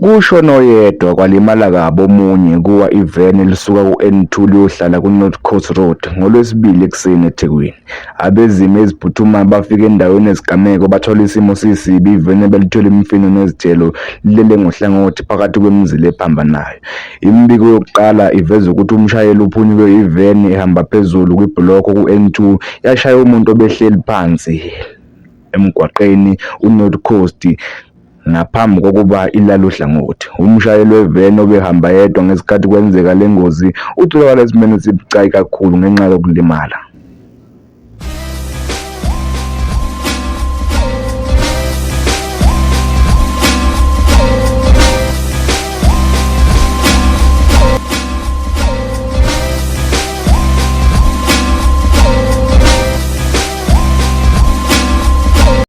Kusho noyedwa kwalimala kabi omunye kuwa iveni elisuka ku-N2 liyohlala ku-North Coast Road ngoLwesibili ekuseni eThekwini. Abezimo eziphuthumayo bafika endaweni yesigameko bathola isimo sisibi, iveni ebelithwele imifino nezithelo lilele ngohlangothi phakathi kwemizila ephambanayo. Imibiko yokuqala iveza ukuthi umshayeli uphunyuke iveni ehamba phezulu kwibhulokho ku-N2 yashaya umuntu obehleli phansi emgwaqeni uNorth Coast ngaphambi kokuba ilale uhlangothi. Umshayeli weveni obehamba yedwa ngesikhathi kwenzeka le ngozi utholakala esimeni esibucayi kakhulu ngenxa yokulimala.